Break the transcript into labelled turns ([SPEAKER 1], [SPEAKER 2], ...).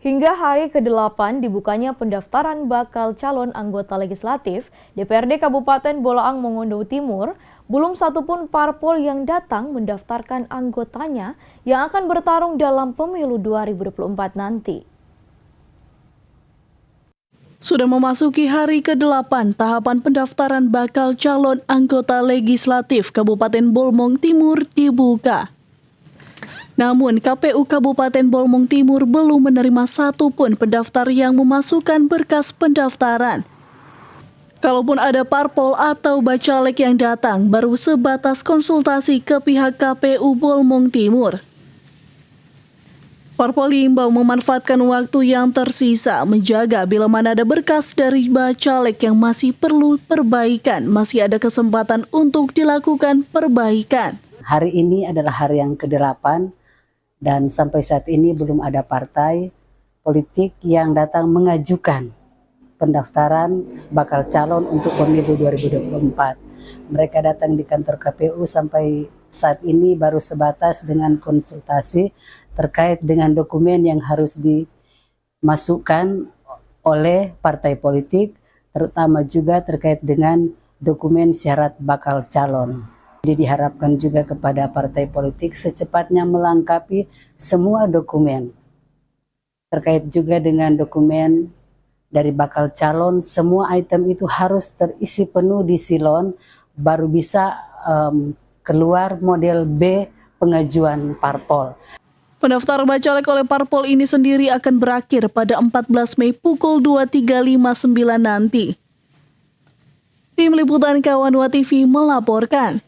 [SPEAKER 1] Hingga hari ke-8 dibukanya pendaftaran bakal calon anggota legislatif DPRD Kabupaten Bolaang Mongondo Timur, belum satupun parpol yang datang mendaftarkan anggotanya yang akan bertarung dalam pemilu 2024 nanti.
[SPEAKER 2] Sudah memasuki hari ke-8, tahapan pendaftaran bakal calon anggota legislatif Kabupaten Bolmong Timur dibuka. Namun, KPU Kabupaten Bolmong Timur belum menerima satupun pendaftar yang memasukkan berkas pendaftaran. Kalaupun ada parpol atau bacalek yang datang, baru sebatas konsultasi ke pihak KPU Bolmong Timur. Parpol diimbau memanfaatkan waktu yang tersisa menjaga bila mana ada berkas dari bacalek yang masih perlu perbaikan, masih ada kesempatan untuk dilakukan perbaikan.
[SPEAKER 3] Hari ini adalah hari yang ke-8 dan sampai saat ini belum ada partai politik yang datang mengajukan pendaftaran bakal calon untuk pemilu 2024. Mereka datang di kantor KPU sampai saat ini baru sebatas dengan konsultasi terkait dengan dokumen yang harus dimasukkan oleh partai politik, terutama juga terkait dengan dokumen syarat bakal calon. Jadi diharapkan juga kepada partai politik secepatnya melengkapi semua dokumen. Terkait juga dengan dokumen dari bakal calon, semua item itu harus terisi penuh di silon, baru bisa keluar model B pengajuan parpol.
[SPEAKER 2] Pendaftar bacalek oleh parpol ini sendiri akan berakhir pada 14 Mei pukul 23.59 nanti. Tim Liputan Kawanwa TV melaporkan.